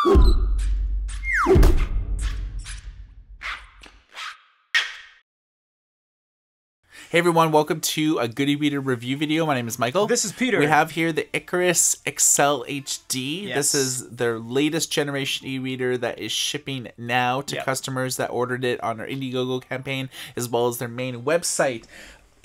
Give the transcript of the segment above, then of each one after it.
Hey everyone, welcome to a Good e-Reader review video. My name is Michael. This is Peter. We have here the Icarus XL HD. Yes. This is their latest generation e-reader that is shipping now to customers that ordered it on our Indiegogo campaign, as well as their main website.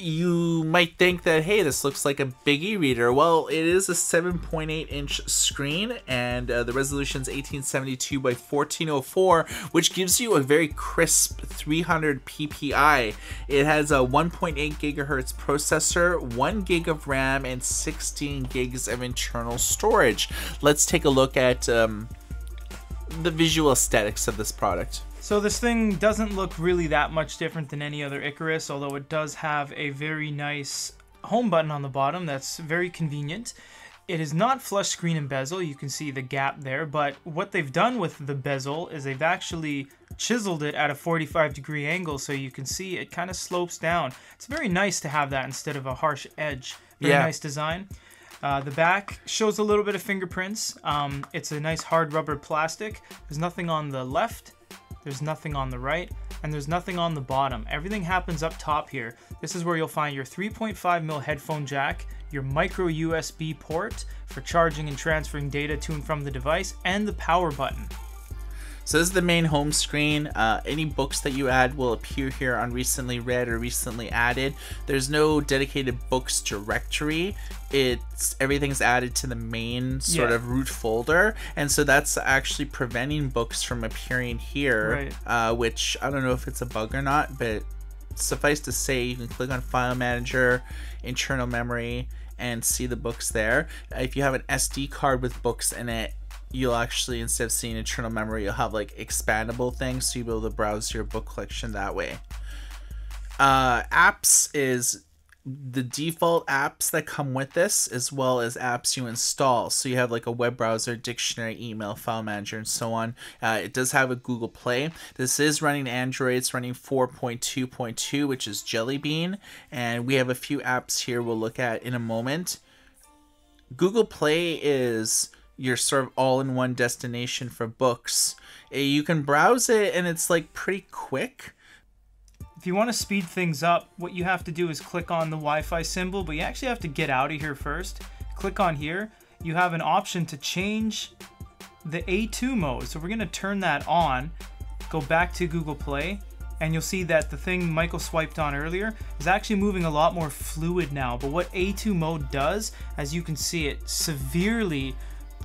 You might think that, hey, this looks like a big e-reader. Well, it is a 7.8-inch screen, and the resolution is 1872 by 1404, which gives you a very crisp 300 ppi. It has a 1.8 gigahertz processor, 1 gig of RAM, and 16 gigs of internal storage. Let's take a look at the visual aesthetics of this product. So this thing doesn't look really that much different than any other Icarus, although it does have a very nice home button on the bottom that's very convenient. It is not flush screen and bezel, you can see the gap there, but what they've done with the bezel is they've actually chiseled it at a 45-degree angle, so you can see it kind of slopes down. It's very nice to have that instead of a harsh edge. Very nice design. The back shows a little bit of fingerprints. It's a nice hard rubber plastic. There's nothing on the left. There's nothing on the right, and there's nothing on the bottom. Everything happens up top here. This is where you'll find your 3.5mm headphone jack, your micro USB port for charging and transferring data to and from the device, and the power button. So this is the main home screen. Any books that you add will appear here on recently read or recently added. There's no dedicated books directory. Everything's added to the main sort of root folder, and so that's actually preventing books from appearing here, which I don't know if it's a bug or not, but suffice to say, you can click on File Manager, Internal Memory, and see the books there. If you have an SD card with books in it, you'll actually, instead of seeing internal memory, you'll have like expandable things, so you'll be able to browse your book collection that way. Apps is the default apps that come with this, as well as apps you install. So you have like a web browser, dictionary, email, file manager, and so on. It does have a Google Play. This is running Android. It's running 4.2.2, which is Jelly Bean, and we have a few apps here we'll look at in a moment. Google Play is your sort of all-in-one destination for books. You can browse it, and it's like pretty quick. If you want to speed things up, what you have to do is click on the Wi-Fi symbol, but you actually have to get out of here first. Click on here. You have an option to change the A2 mode. So we're going to turn that on, go back to Google Play, and you'll see that the thing Michael swiped on earlier is actually moving a lot more fluid now. But what A2 mode does, as you can see, it severely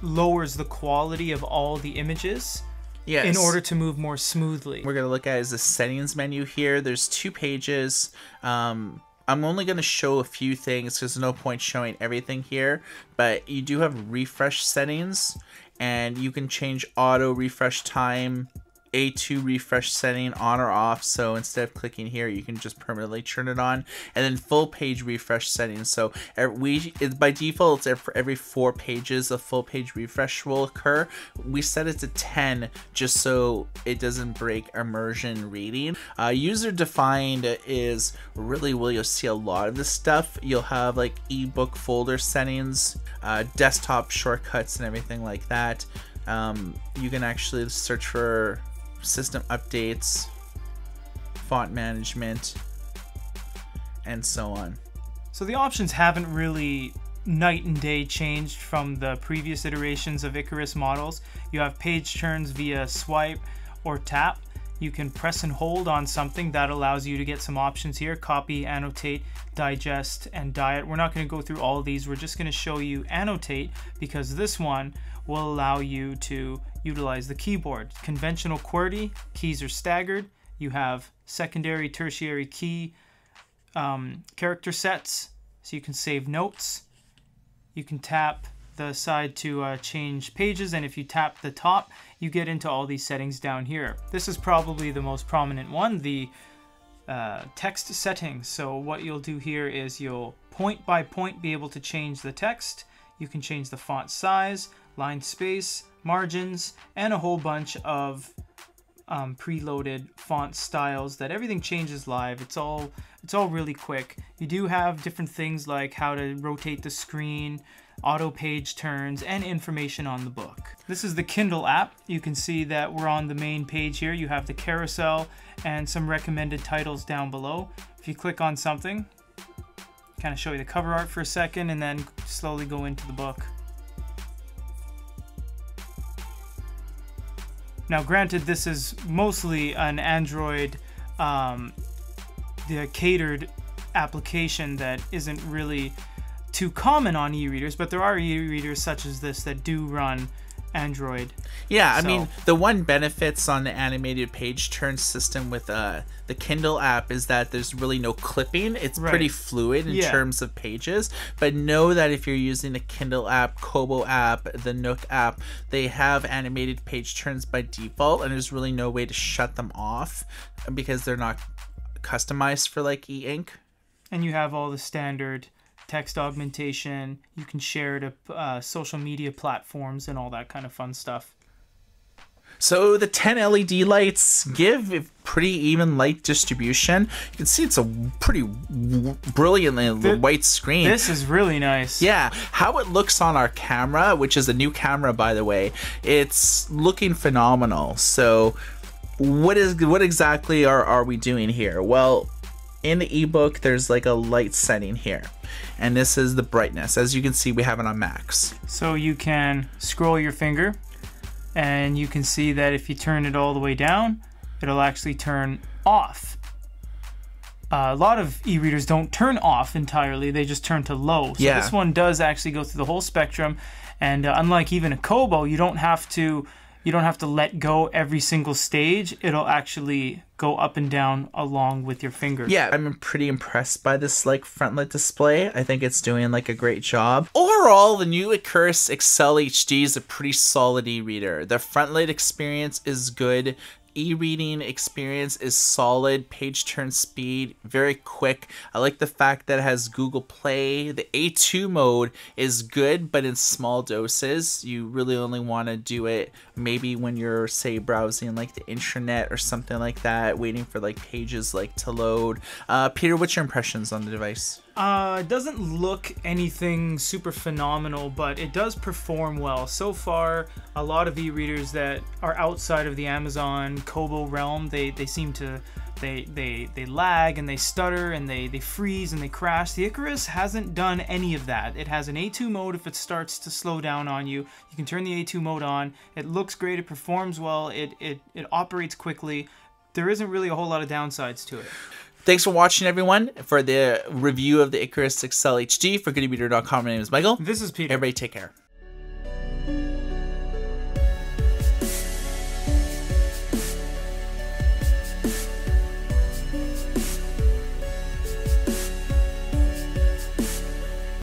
lowers the quality of all the images in order to move more smoothly. We're going to look at is the settings menu here. There's 2 pages. I'm only going to show a few things because there's no point showing everything here, but you do have refresh settings, and you can change auto refresh time, A2 refresh setting on or off. So instead of clicking here, you can just permanently turn it on, and then full page refresh settings. So by default, it's for every 4 pages a full page refresh will occur. We set it to 10 just so it doesn't break immersion reading. User defined is really where you'll see a lot of this stuff. You'll have like ebook folder settings, desktop shortcuts, and everything like that. You can actually search for system updates, font management, and so on. So the options haven't really night and day changed from the previous iterations of Icarus models. You have page turns via swipe or tap. You can press and hold on something. That allows you to get some options here: copy, annotate, digest, and diet. We're not going to go through all of these. We're just going to show you annotate, because this one will allow you to utilize the keyboard. Conventional QWERTY, keys are staggered. You have secondary, tertiary key character sets, so you can save notes. You can tap the side to change pages, and if you tap the top, you get into all these settings down here. This is probably the most prominent one, the text settings. So what you'll do here is you'll point by point be able to change the text. You can change the font size, line space, margins, and a whole bunch of preloaded font styles that everything changes live. It's all really quick. You do have different things like how to rotate the screen, auto page turns, and information on the book. This is the Kindle app. You can see that we're on the main page here. You have the carousel and some recommended titles down below. If you click on something, kind of show you the cover art for a second and then slowly go into the book. Now granted, this is mostly an Android the catered application that isn't really too common on e-readers, but there are e-readers such as this that do run Android. Yeah, I mean, the one benefits on the animated page turn system with the Kindle app is that there's really no clipping. It's pretty fluid in terms of pages. But know that if you're using the Kindle app, Kobo app, the Nook app, they have animated page turns by default, and there's really no way to shut them off because they're not customized for like e-ink. And you have all the standard text augmentation. You can share to social media platforms and all that kind of fun stuff. So the 10 LED lights give a pretty even light distribution. You can see it's a pretty brilliantly white screen. This is really nice. Yeah, how it looks on our camera, which is a new camera by the way, it's looking phenomenal. So what exactly are we doing here? Well, in the ebook there's like a light setting here, and this is the brightness. As you can see, we have it on max. So you can scroll your finger and you can see that if you turn it all the way down, it'll actually turn off. A lot of e-readers don't turn off entirely, they just turn to low. So this one does actually go through the whole spectrum, and unlike even a Kobo, you don't have to let go every single stage. It'll actually go up and down along with your finger. Yeah, I'm pretty impressed by this like frontlit display. I think it's doing like a great job. Overall, the new Icarus Excel HD is a pretty solid e-reader. The frontlit experience is good. E-reading experience is solid. Page turn speed, very quick. I like the fact that it has Google Play. The A2 mode is good, but in small doses. You really only want to do it maybe when you're, say, browsing like the intranet or something like that, waiting for like pages like to load. Peter, what's your impressions on the device? It doesn't look anything super phenomenal, but it does perform well. So far, a lot of e-readers that are outside of the Amazon Kobo realm, they seem to they lag and they stutter and they freeze and they crash. The Icarus hasn't done any of that. It has an A2 mode. If it starts to slow down on you, you can turn the A2 mode on. It looks great. It performs well. It operates quickly. There isn't really a whole lot of downsides to it. Thanks for watching, everyone, for the review of the Icarus Excel HD. For goodereader.com, my name is Michael. This is Peter. Everybody take care.